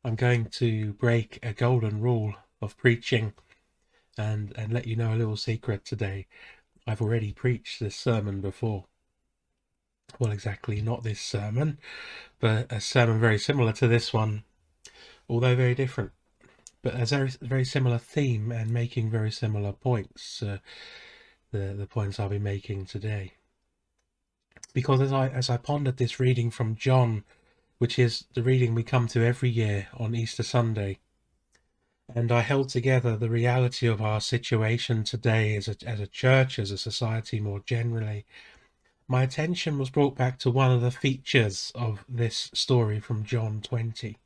I'm going to break a golden rule of preaching and let you know a little secret today. I've already preached this sermon before. Well, exactly not this sermon, but a sermon very similar to this one, although very different. But a very similar theme and making very similar points, the points I'll be making today. Because as I pondered this reading from John, which is the reading we come to every year on Easter Sunday, and I held together the reality of our situation today as a church, as a society more generally, my attention was brought back to one of the features of this story from John 20,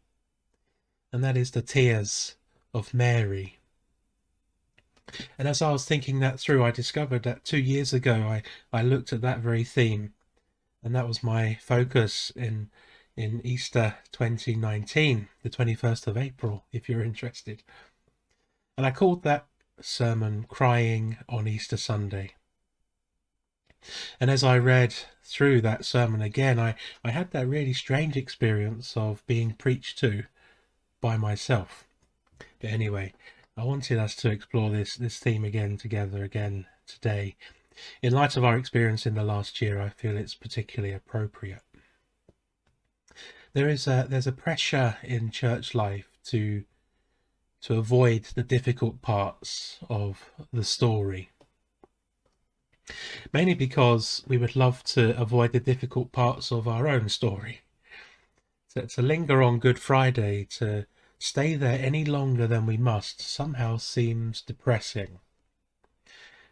and that is the tears of Mary. And as I was thinking that through, I discovered that 2 years ago I looked at that very theme, and that was my focus in Easter 2019, the 21st of April, if you're interested. And I called that sermon Crying on Easter Sunday. And as I read through that sermon again, I had that really strange experience of being preached to by myself. But anyway, I wanted us to explore this theme again together today. In light of our experience in the last year, I feel it's particularly appropriate. There's a pressure in church life to avoid the difficult parts of the story. Mainly because we would love to avoid the difficult parts of our own story. To linger on Good Friday, to stay there any longer than we must, somehow seems depressing.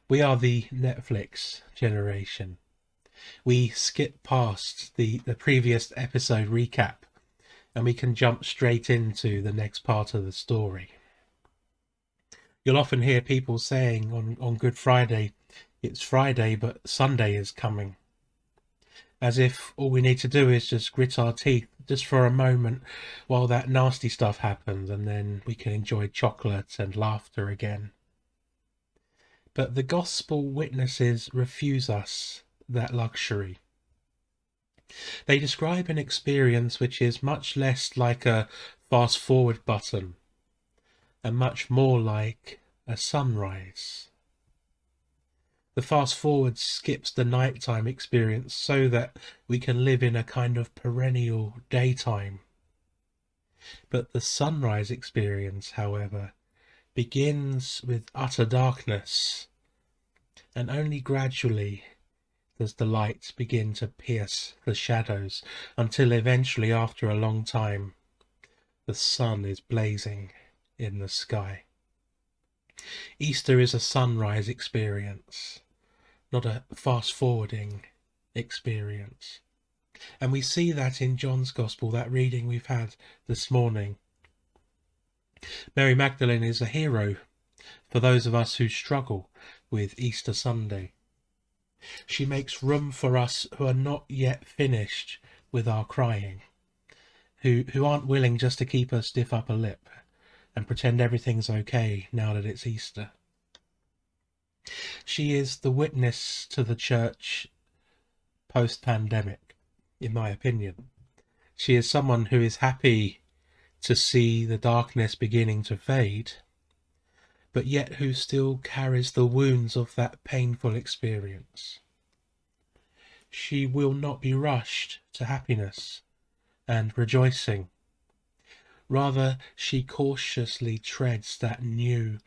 We are the Netflix generation. We skip past the previous episode recap and we can jump straight into the next part of the story. You'll often hear people saying on Good Friday, it's Friday, but Sunday is coming. As if all we need to do is just grit our teeth just for a moment while that nasty stuff happens, and then we can enjoy chocolate and laughter again. But the gospel witnesses refuse us that luxury. They describe an experience which is much less like a fast forward button and much more like a sunrise. The fast forward skips the nighttime experience so that we can live in a kind of perennial daytime. But the sunrise experience, however, begins with utter darkness, and only gradually does the light begin to pierce the shadows until eventually, after a long time, the sun is blazing in the sky. Easter is a sunrise experience, not a fast-forwarding experience. And we see that in John's Gospel, that reading we've had this morning. Mary Magdalene is a hero for those of us who struggle with Easter Sunday. She makes room for us who are not yet finished with our crying, who aren't willing just to keep a stiff upper lip and pretend everything's okay now that it's Easter. She is the witness to the church post-pandemic, in my opinion. She is someone who is happy to see the darkness beginning to fade, but yet who still carries the wounds of that painful experience. She will not be rushed to happiness and rejoicing. Rather, she cautiously treads that new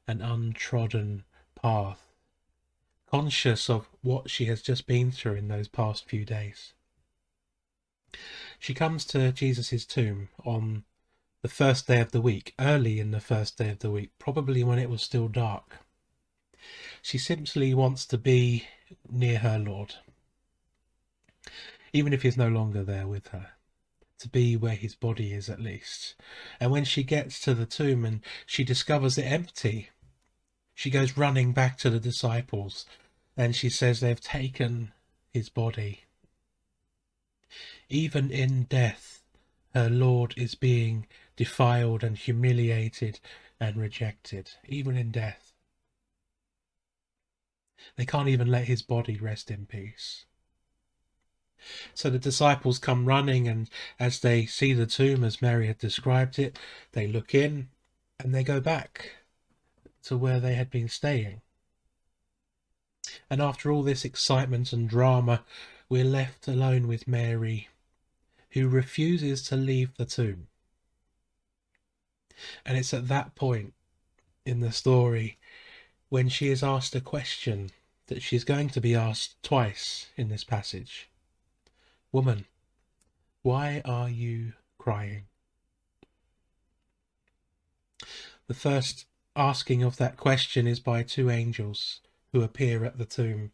and untrodden path, conscious of what she has just been through in those past few days. She comes to Jesus' tomb on the first day of the week, early in the first day of the week, probably when it was still dark. She simply wants to be near her Lord, even if he's no longer there with her, to be where his body is at least. And when she gets to the tomb and she discovers it empty, she goes running back to the disciples and she says they've taken his body. Even in death, her Lord is being defiled and humiliated and rejected, even in death. They can't even let his body rest in peace. So the disciples come running, and as they see the tomb as Mary had described it, they look in and they go back to where they had been staying. And after all this excitement and drama, we're left alone with Mary, who refuses to leave the tomb. And it's at that point in the story, when she is asked a question that she's going to be asked twice in this passage. Woman, why are you crying? The first asking of that question is by two angels who appear at the tomb.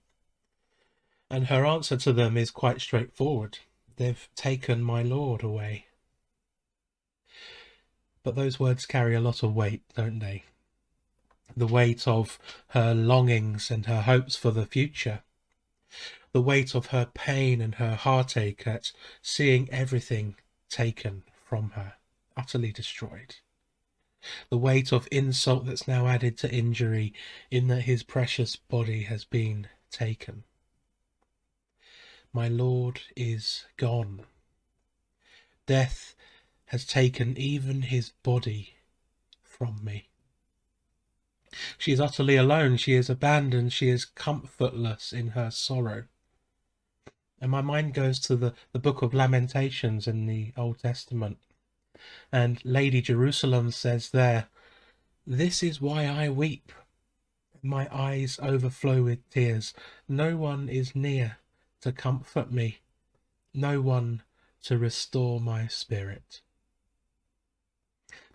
And her answer to them is quite straightforward. They've taken my Lord away. But those words carry a lot of weight, don't they? The weight of her longings and her hopes for the future. The weight of her pain and her heartache at seeing everything taken from her, utterly destroyed. The weight of insult that's now added to injury in that his precious body has been taken. My Lord is gone. Death has taken even his body from me. She is utterly alone. She is abandoned. She is comfortless in her sorrow. And my mind goes to the book of Lamentations in the Old Testament. And Lady Jerusalem says there, "This is why I weep. My eyes overflow with tears. No one is near to comfort me. No one to restore my spirit."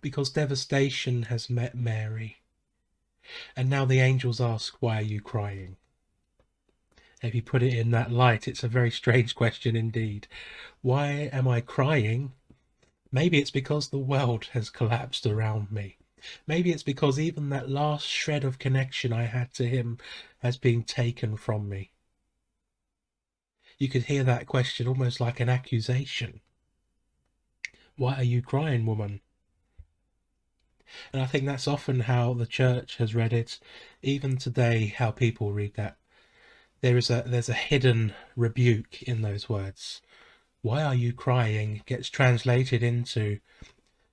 Because devastation has met Mary. And now the angels ask, why are you crying? If you put it in that light, it's a very strange question indeed. Why am I crying? Maybe it's because the world has collapsed around me. Maybe it's because even that last shred of connection I had to him has been taken from me. You could hear that question almost like an accusation. Why are you crying, woman? And I think that's often how the church has read it, even today, how people read that. There's a hidden rebuke in those words. Why are you crying gets translated into,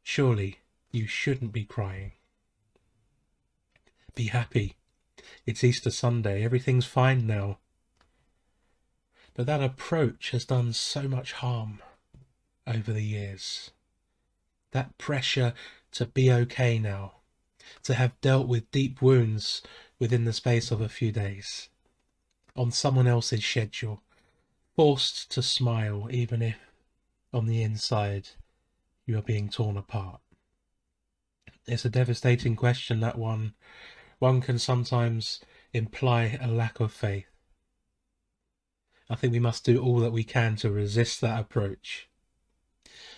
surely you shouldn't be crying. Be happy. It's Easter Sunday. Everything's fine now. But that approach has done so much harm over the years. That pressure to be okay now, to have dealt with deep wounds within the space of a few days, on someone else's schedule, forced to smile even if on the inside you are being torn apart. It's a devastating question, that one. One can sometimes imply a lack of faith. I think we must do all that we can to resist that approach,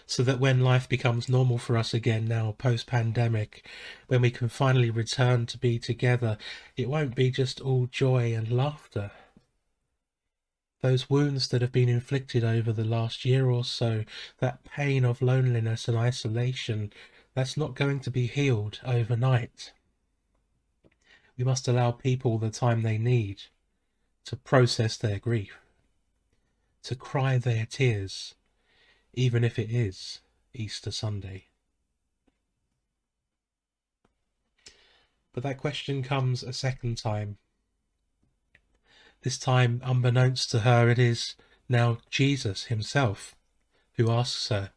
so that when life becomes normal for us again now, post-pandemic, when we can finally return to be together, it won't be just all joy and laughter. Those wounds that have been inflicted over the last year or so, that pain of loneliness and isolation, that's not going to be healed overnight. We must allow people the time they need to process their grief, to cry their tears, even if it is Easter Sunday. But that question comes a second time. This time, unbeknownst to her, it is now Jesus himself who asks her.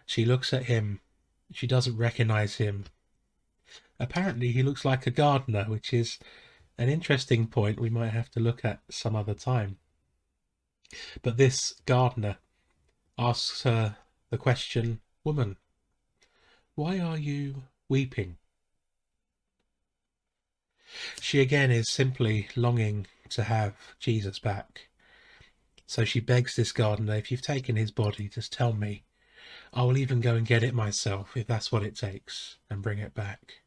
She looks at him. She doesn't recognize him. Apparently, he looks like a gardener, which is an interesting point we might have to look at some other time. But this gardener asks her the question, "Woman, why are you weeping?" She again is simply longing to have Jesus back. So she begs this gardener, if you've taken his body, just tell me. I will even go and get it myself, if that's what it takes, and bring it back.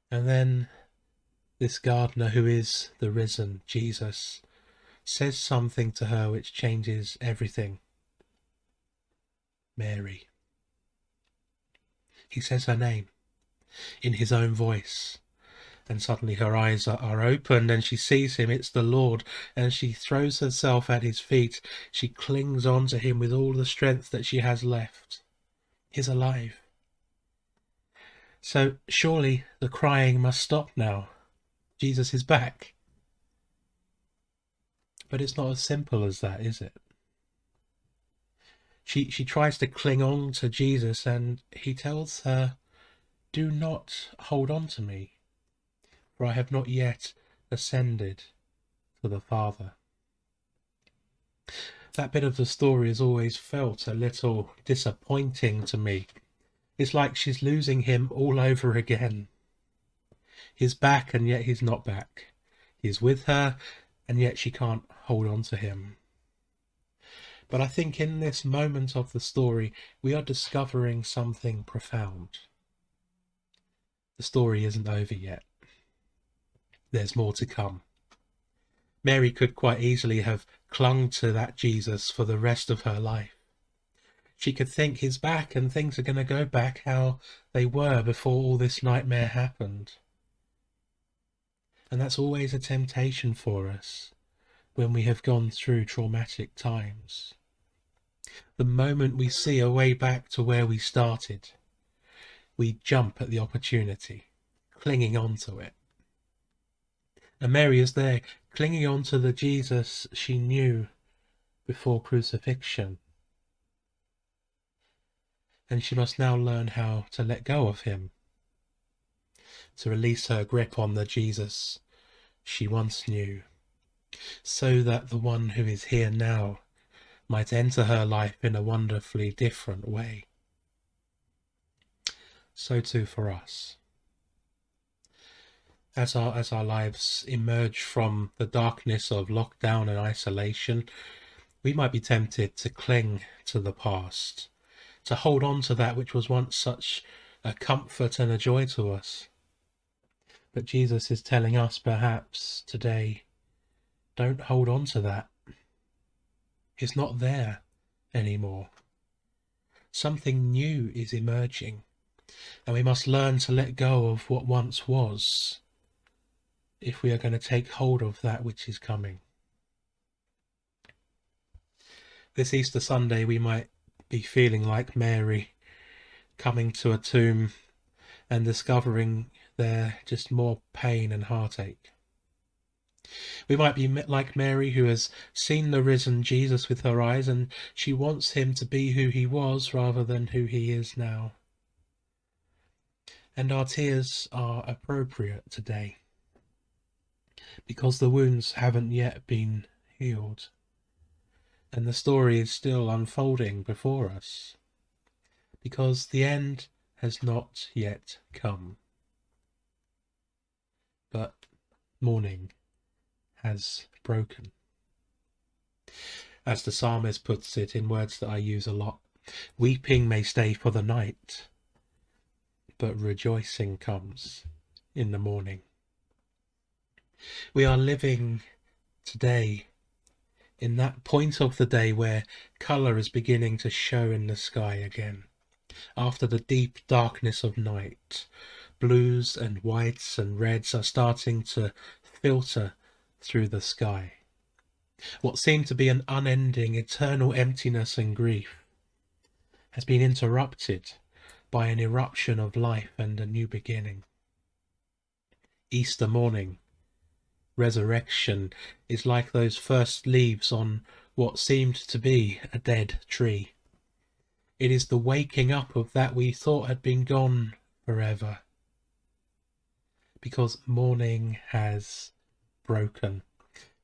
And then this gardener, who is the risen Jesus, says something to her which changes everything. Mary. He says her name in his own voice. And suddenly her eyes are opened and she sees him. It's the Lord. And she throws herself at his feet. She clings on to him with all the strength that she has left. He's alive. So surely the crying must stop now. Jesus is back. But it's not as simple as that, is it? She tries to cling on to Jesus, and he tells her, "Do not hold on to me, for I have not yet ascended to the Father." That bit of the story has always felt a little disappointing to me. It's like she's losing him all over again. He's back, and yet he's not back. He's with her, and yet she can't hold on to him. But I think in this moment of the story, we are discovering something profound. The story isn't over yet. There's more to come. Mary could quite easily have clung to that Jesus for the rest of her life. She could think he's back and things are going to go back how they were before all this nightmare happened. And that's always a temptation for us when we have gone through traumatic times. The moment we see a way back to where we started, we jump at the opportunity, clinging on to it. And Mary is there, clinging on to the Jesus she knew before crucifixion. And she must now learn how to let go of him, to release her grip on the Jesus she once knew, so that the one who is here now might enter her life in a wonderfully different way. So too for us. As our lives emerge from the darkness of lockdown and isolation, we might be tempted to cling to the past, to hold on to that which was once such a comfort and a joy to us. But Jesus is telling us perhaps today, don't hold on to that. It's not there anymore. Something new is emerging, and we must learn to let go of what once was if we are going to take hold of that which is coming. This Easter Sunday we might be feeling like Mary, coming to a tomb and discovering there just more pain and heartache. We might be like Mary, who has seen the risen Jesus with her eyes, and she wants him to be who he was rather than who he is now. And our tears are appropriate today, because the wounds haven't yet been healed, and the story is still unfolding before us, because the end has not yet come. But morning has broken. As the psalmist puts it in words that I use a lot, weeping may stay for the night, but rejoicing comes in the morning. We are living today in that point of the day where colour is beginning to show in the sky again. After the deep darkness of night, blues and whites and reds are starting to filter through the sky. What seemed to be an unending, eternal emptiness and grief has been interrupted by an eruption of life and a new beginning. Easter morning, resurrection, is like those first leaves on what seemed to be a dead tree. It is the waking up of that we thought had been gone forever. Because morning has broken.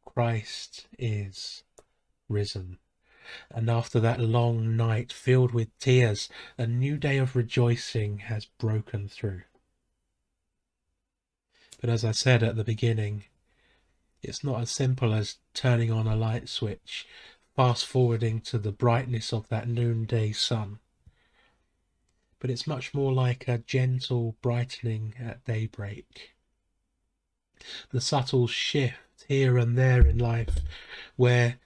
Christ is risen. And after that long night filled with tears, a new day of rejoicing has broken through. But as I said at the beginning, it's not as simple as turning on a light switch, fast forwarding to the brightness of that noonday sun. But it's much more like a gentle brightening at daybreak. The subtle shift here and there in life where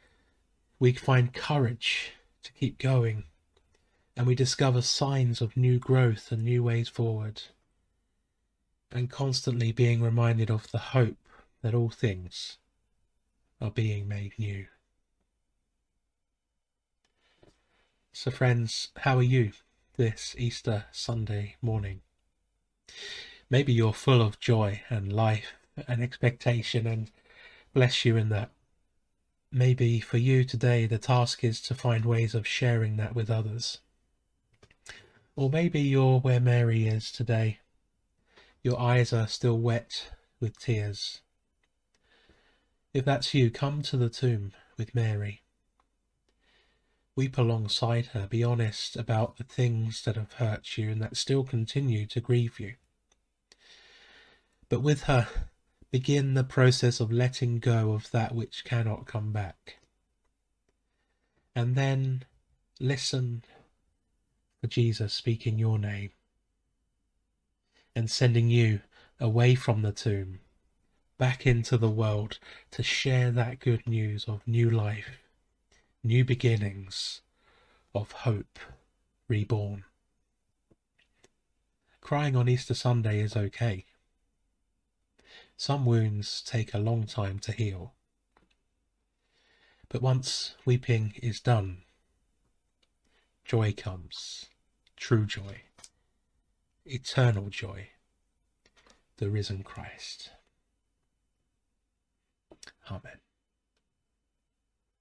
we find courage to keep going and we discover signs of new growth and new ways forward. and constantly being reminded of the hope that all things are being made new. So friends, how are you this Easter Sunday morning? Maybe you're full of joy and life and expectation, and bless you in that. Maybe for you today the task is to find ways of sharing that with others. Or maybe you're where Mary is today. Your eyes are still wet with tears. If that's you, come to the tomb with Mary. Weep alongside her, be honest about the things that have hurt you and that still continue to grieve you. But with her, begin the process of letting go of that which cannot come back. And then listen for Jesus speaking your name and sending you away from the tomb, back into the world to share that good news of new life, new beginnings, of hope reborn. Crying on Easter Sunday is okay. Some wounds take a long time to heal. But once weeping is done, joy comes, true joy, eternal joy, the risen Christ. Amen.